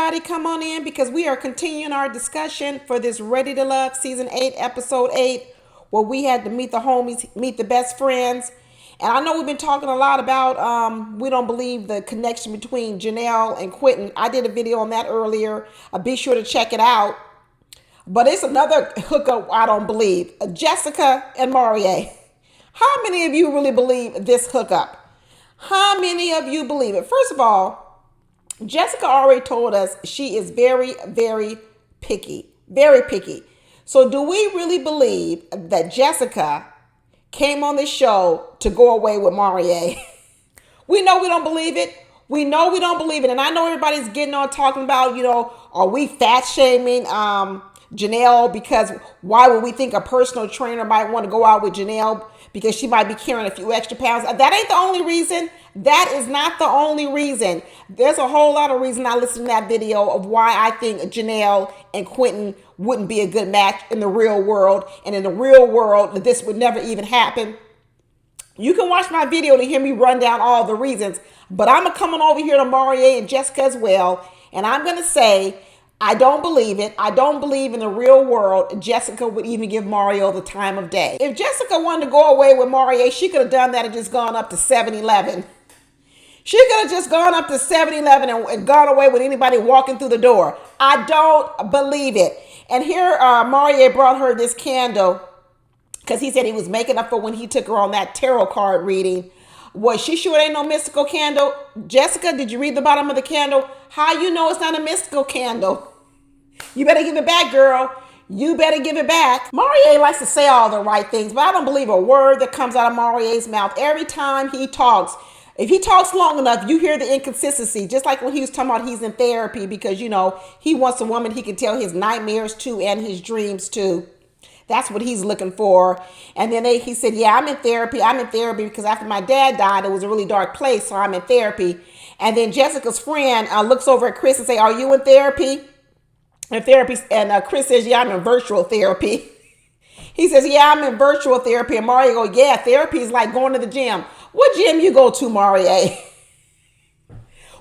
everybody come on in because we are continuing our discussion for this Ready to Love Season 8, Episode 8, where we had to meet the homies, meet the best friends. And I know we've been talking a lot about we don't believe the connection between Janelle and Quentin. I did a video on that earlier. Be sure to check it out. But it's another hookup I don't believe. Jessica and Maurier. How many of you really believe this hookup? How many of you believe it? First of all, Jessica already told us she is very, very picky. Very picky. So do we really believe that Jessica came on this show to go away with Maurier? We know we don't believe it. We know we don't believe it. And I know everybody's getting on talking about, are we fat shaming Janelle? Because why would we think a personal trainer might want to go out with Janelle? Because she might be carrying a few extra pounds. That ain't the only reason. That is not the only reason. There's a whole lot of reason I listened to that video of why I think Janelle and Quentin wouldn't be a good match in the real world. And in the real world, this would never even happen. You can watch my video to hear me run down all the reasons. But I'm coming over here to Maurier and Jessica as well. And I'm going to say, I don't believe it. I don't believe in the real world Jessica would even give Maurier the time of day. If Jessica wanted to go away with Maurier, she could have done that and just gone up to 7-Eleven. She could have just gone up to 7-Eleven and gone away with anybody walking through the door. I don't believe it. And here Maurier brought her this candle because he said he was making up for when he took her on that tarot card reading. Was she sure it ain't no mystical candle? Jessica, did you read the bottom of the candle? How you know it's not a mystical candle? You better give it back, girl. You better give it back. Maurier likes to say all the right things, but I don't believe a word that comes out of Maurier's mouth. Every time he talks, if he talks long enough, you hear the inconsistency. Just like when he was talking about he's in therapy because, he wants a woman he can tell his nightmares to and his dreams to. That's what he's looking for. And then he said, yeah, I'm in therapy. I'm in therapy because after my dad died, it was a really dark place. So I'm in therapy. And then Jessica's friend looks over at Chris and say, are you in therapy? And Chris says, yeah, I'm in virtual therapy. He says, yeah, I'm in virtual therapy. And Maurier goes, yeah, therapy is like going to the gym. What gym you go to, Maurier?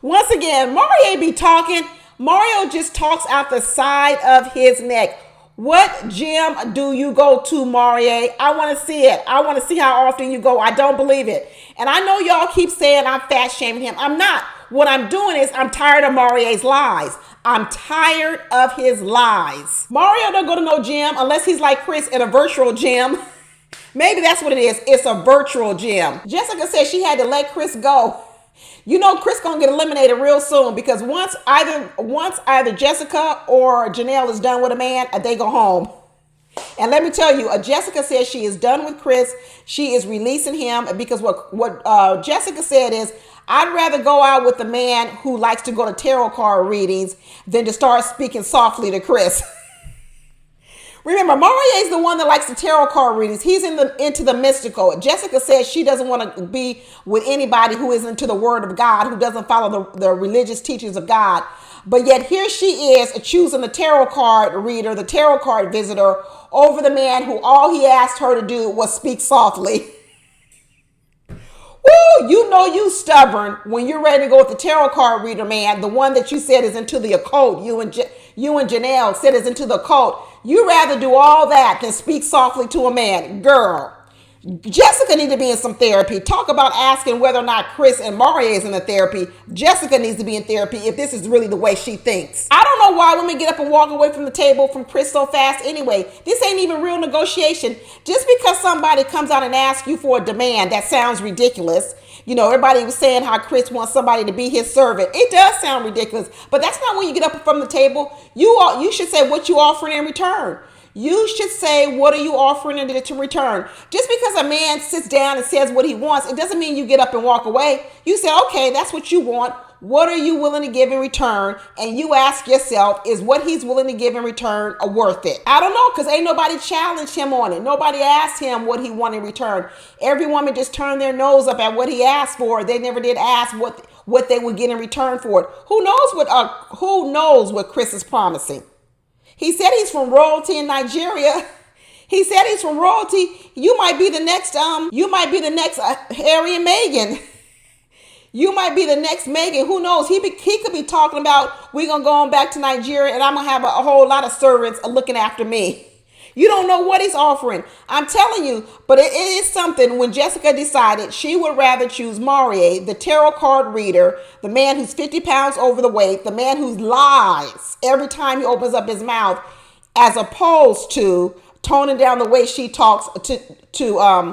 Once again, Maurier be talking. Maurier just talks out the side of his neck. What gym do you go to, Maurier? I want to see it. I want to see how often you go. I don't believe it. And I know y'all keep saying I'm fat shaming him. I'm not. What I'm doing is I'm tired of Maurier's lies. I'm tired of his lies. Maurier don't go to no gym unless he's like Chris in a virtual gym. Maybe that's what it is. It's a virtual gym. Jessica said she had to let Chris go. Chris gonna get eliminated real soon because once either Jessica or Janelle is done with a man, they go home. And let me tell you, Jessica says she is done with Chris. She is releasing him because what Jessica said is, I'd rather go out with a man who likes to go to tarot card readings than to start speaking softly to Chris. Remember, Maurier is the one that likes the tarot card readings. He's into the mystical. Jessica says she doesn't want to be with anybody who is into the word of God, who doesn't follow the religious teachings of God. But yet here she is choosing the tarot card reader, the tarot card visitor, over the man who all he asked her to do was speak softly. Woo, you stubborn when you're ready to go with the tarot card reader, man. The one that you said is into the occult. You and Janelle said is into the occult. You rather do all that than speak softly to a man. Girl, Jessica needs to be in some therapy. Talk about asking whether or not Chris and Maurier is in the therapy. Jessica needs to be in therapy if this is really the way she thinks. I don't know why women get up and walk away from the table from Chris so fast anyway. This ain't even real negotiation. Just because somebody comes out and asks you for a demand, that sounds ridiculous. Everybody was saying how Chris wants somebody to be his servant. It does sound ridiculous, but that's not when you get up from the table. You should say what you offering in return. You should say, what are you offering to return? Just because a man sits down and says what he wants, it doesn't mean you get up and walk away. You say, okay, that's what you want. What are you willing to give in return? And you ask yourself, is what he's willing to give in return worth it? I don't know, because ain't nobody challenged him on it. Nobody asked him what he wanted in return. Every woman just turned their nose up at what he asked for. They never did ask what they would get in return for it. Who knows what Chris is promising? He said he's from royalty in Nigeria. He said he's from royalty. You might be the next Harry and Meghan. You might be the next Megan. Who knows? He could be talking about, we're going to go on back to Nigeria and I'm going to have a whole lot of servants looking after me. You don't know what he's offering. I'm telling you, but it is something when Jessica decided she would rather choose Maurier, the tarot card reader, the man who's 50 pounds over the weight, the man who lies every time he opens up his mouth, as opposed to toning down the way she talks to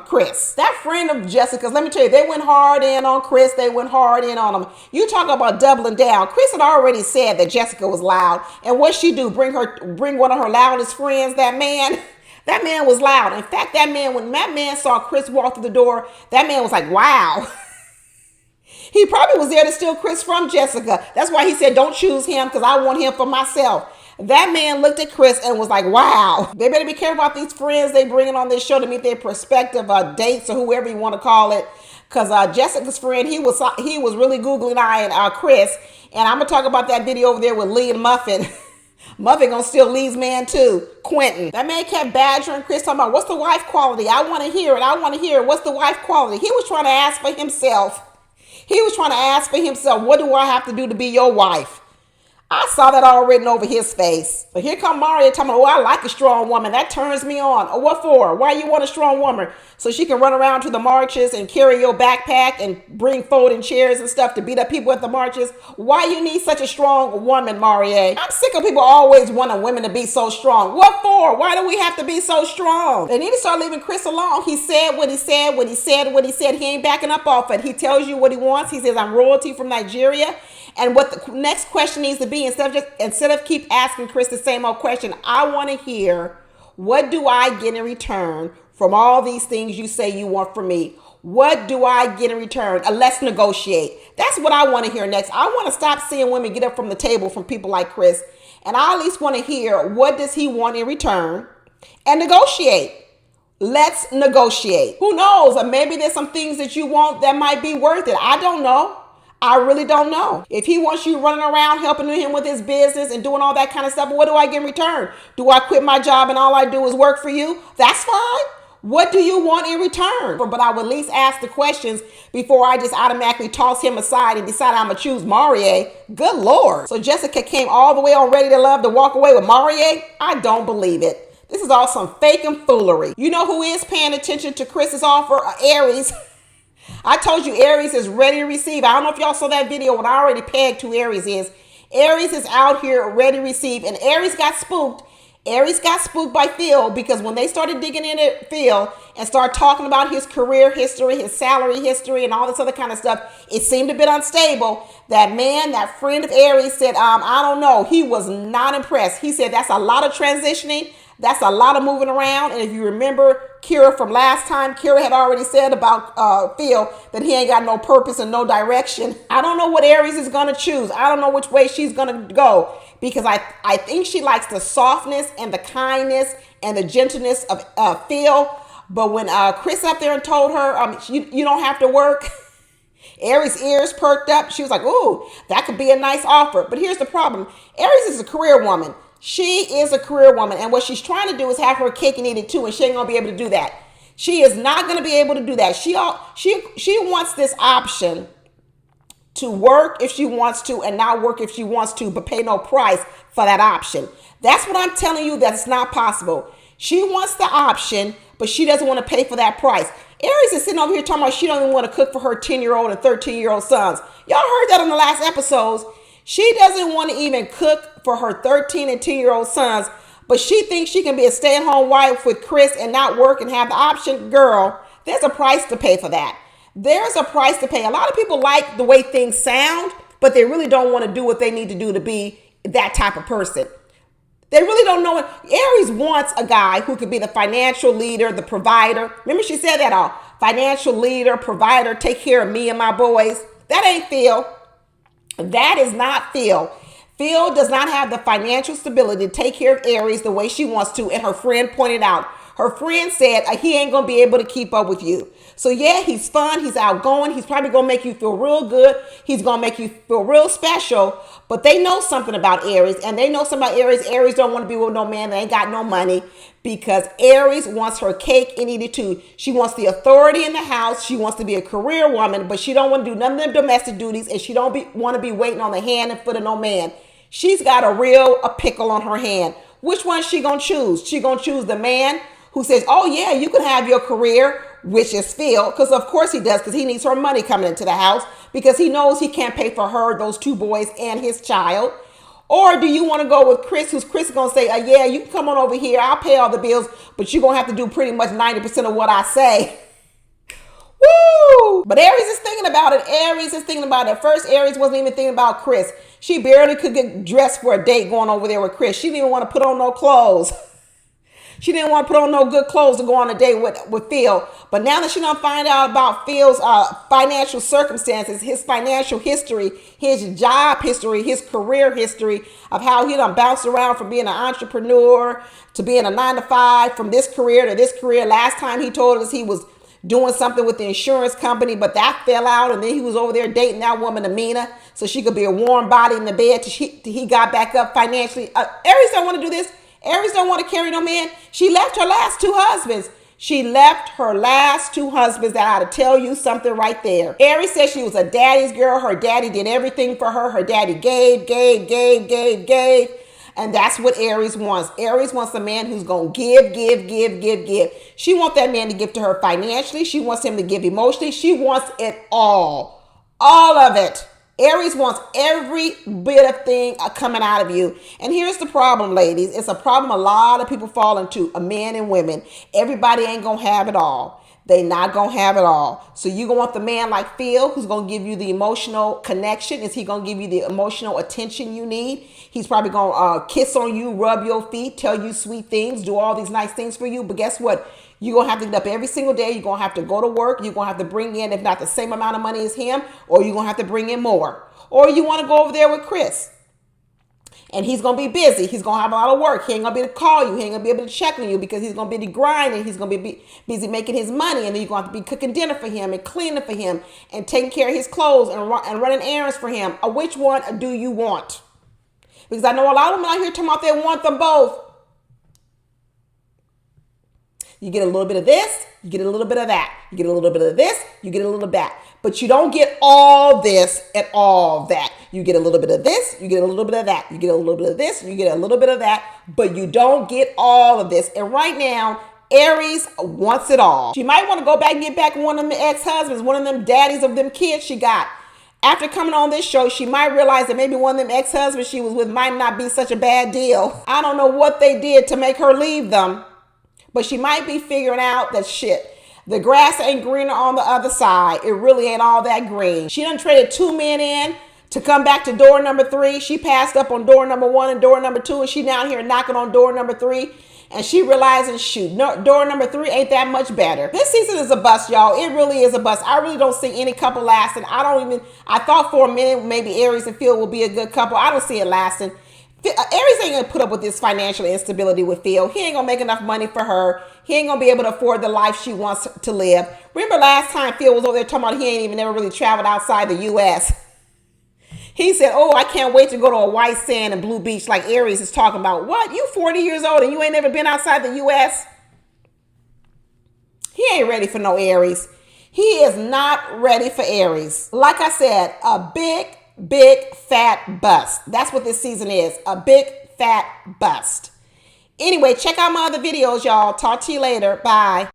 Chris. That friend of Jessica's, let me tell you, they went hard in on Chris. They went hard in on him. You talk about doubling down. Chris had already said that Jessica was loud. And what she do? Bring one of her loudest friends, that man. That man was loud. In fact, when that man saw Chris walk through the door, that man was like, wow. He probably was there to steal Chris from Jessica. That's why he said, don't choose him because I want him for myself. That man looked at Chris and was like, wow. They better be careful about these friends they bringing on this show to meet their prospective dates or whoever you want to call it. Because Jessica's friend, he was really googling eyeing Chris. And I'm going to talk about that video over there with Lee and Muffin. Muffin going to steal Lee's man too, Quentin. That man kept badgering Chris, talking about, what's the wife quality? I want to hear it. I want to hear it. What's the wife quality? He was trying to ask for himself. What do I have to do to be your wife? I saw that all written over his face. But here come Maurier telling me, oh, I like a strong woman. That turns me on. Oh, what for? Why you want a strong woman? So she can run around to the marches and carry your backpack and bring folding chairs and stuff to beat up people at the marches. Why you need such a strong woman, Maurier? I'm sick of people always wanting women to be so strong. What for? Why do we have to be so strong? They need to start leaving Chris alone. He said what he said, what he said, what he said. He ain't backing up off it. He tells you what he wants. He says, I'm royalty from Nigeria. And what the next question needs to be, instead of keep asking Chris the same old question, I want to hear, what do I get in return from all these things you say you want from me? What do I get in return? Let's negotiate. That's what I want to hear next. I want to stop seeing women get up from the table from people like Chris. And I at least want to hear, what does he want in return? And negotiate. Let's negotiate. Who knows? Or maybe there's some things that you want that might be worth it. I don't know. I really don't know. If he wants you running around helping him with his business and doing all that kind of stuff, what do I get in return? Do I quit my job and all I do is work for you? That's fine. What do you want in return? But I would at least ask the questions before I just automatically toss him aside and decide I'm going to choose Maurier. Good Lord. So Jessica came all the way on Ready to Love to walk away with Maurier? I don't believe it. This is all some fake and foolery. You know who is paying attention to Chris's offer? Aries. I told you Aries is ready to receive. I don't know if y'all saw that video when I already pegged who Aries is. Aries is out here ready to receive. And Aries got spooked. Aries got spooked by Phil because when they started digging into Phil and started talking about his career history, his salary history, and all this other kind of stuff, it seemed a bit unstable. That man, that friend of Aries said, I don't know. He was not impressed. He said, that's a lot of transitioning. That's a lot of moving around. And if you remember Kira from last time, Kira had already said about Phil that he ain't got no purpose and no direction. I don't know what Aries is going to choose. I don't know which way she's going to go because I think she likes the softness and the kindness and the gentleness of Phil. But when Chris up there and told her, you don't have to work, Aries' ears perked up. She was like, ooh, that could be a nice offer. But here's the problem. Aries is a career woman. She is a career woman, and what she's trying to do is have her cake and eat it too, and she ain't gonna be able to do that. She is not gonna be able to do that. She wants this option to work if she wants to and not work if she wants to, but pay no price for that option. That's what I'm telling you. That's not possible. She wants the option, but she doesn't want to pay for that price. Aries is sitting over here talking about she don't even want to cook for her 10-year-old and 13-year-old sons. Y'all heard that on the last episodes. She doesn't want to even cook for her 13 and 10-year-old sons, but she thinks she can be a stay-at-home wife with Chris and not work and have the option. Girl, there's a price to pay for that. There's a price to pay. A lot of people like the way things sound, but they really don't want to do what they need to do to be that type of person. They really don't know it. Aries wants a guy who could be the financial leader, the provider. Remember she said that all. Financial leader, provider, take care of me and my boys. That ain't Phil. That is not Phil. Phil does not have the financial stability to take care of Aries the way she wants to. And her friend pointed out, Her friend said he ain't going to be able to keep up with you. So yeah, he's fun. He's outgoing. He's probably going to make you feel real good. He's going to make you feel real special. But they know something about Aries, and they know something about Aries. Aries don't want to be with no man that ain't got no money, because Aries wants her cake and eat it too. She wants the authority in the house. She wants to be a career woman, but she don't want to do none of them domestic duties, and she don't want to be waiting on the hand and foot of no man. She's got a pickle on her hand. Which one she gonna choose? She gonna choose the man who says, oh yeah, you can have your career, which is Phil, because of course he does, because he needs her money coming into the house, because he knows he can't pay for her, those 2 boys, and his child. Or do you want to go with Chris, who's Chris going to say, yeah, you can come on over here, I'll pay all the bills, but you're going to have to do pretty much 90% of what I say. Woo! But Aries is thinking about it. Aries is thinking about it. At first, Aries wasn't even thinking about Chris. She barely could get dressed for a date going over there with Chris. She didn't even want to put on no clothes. She didn't want to put on no good clothes to go on a date with Phil. But now that she done find out about Phil's financial circumstances, his financial history, his job history, his career history of how he done bounced around from being an entrepreneur to being a 9-to-5, from this career to this career. Last time he told us he was doing something with the insurance company, but that fell out, and then he was over there dating that woman Amina so she could be a warm body in the bed till he got back up financially. Aries don't want to do this. Aries don't want to carry no man. She left her last 2 husbands. She left her last 2 husbands. That ought to tell you something right there. Aries said she was a daddy's girl. Her daddy did everything for her. Her daddy gave. And that's what Aries wants. Aries wants a man who's going to give. She wants that man to give to her financially. She wants him to give emotionally. She wants it all. All of it. Aries wants every bit of thing coming out of you. And here's the problem, ladies. It's a problem a lot of people fall into, men and women. Everybody ain't going to have it all. They not going to have it all. So you're going to want the man like Phil, who's going to give you the emotional connection. Is he going to give you the emotional attention you need? He's probably going to kiss on you, rub your feet, tell you sweet things, do all these nice things for you. But guess what? You're going to have to get up every single day. You're going to have to go to work. You're going to have to bring in, if not the same amount of money as him, or you're going to have to bring in more. Or you want to go over there with Chris, and he's going to be busy. He's going to have a lot of work. He ain't going to be able to call you. He ain't going to be able to check on you because he's going to be grinding. He's going to be busy making his money. And then you're going to have to be cooking dinner for him and cleaning for him and taking care of his clothes and running errands for him. Which one do you want? Because I know a lot of women out here talking about they want them both. You get a little bit of this, you get a little bit of that. You get a little bit of this, you get a little bit of that. But you don't get all this and all that. You get a little bit of this, you get a little bit of that. You get a little bit of this, you get a little bit of that. But you don't get all of this. And right now, Aries wants it all. She might want to go back and get back one of them ex-husbands, one of them daddies of them kids she got. After coming on this show, she might realize that maybe one of them ex-husbands she was with might not be such a bad deal. I don't know what they did to make her leave them. But she might be figuring out that shit, the grass ain't greener on the other side. It really ain't all that green. She done traded 2 men in to come back to door number 3. She passed up on door number 1 and door number 2, and she down here knocking on door number 3. And she realizing, shoot, door number 3 ain't that much better. This season is a bust, y'all. It really is a bust. I really don't see any couple lasting. I thought for a minute maybe Aries and Phil will be a good couple. I don't see it lasting. Aries ain't gonna put up with this financial instability with Phil. He ain't gonna make enough money for her. He ain't gonna be able to afford the life she wants to live. Remember last time Phil was over there talking about he ain't even never really traveled outside the U.S. He said, oh, I can't wait to go to a white sand and blue beach like Aries is talking about. What? You 40 years old and you ain't never been outside the U.S.? He ain't ready for no Aries. He is not ready for Aries. Like I said, a big fat bust. That's what this season is. A big fat bust. Anyway, check out my other videos, y'all. Talk to you later. Bye.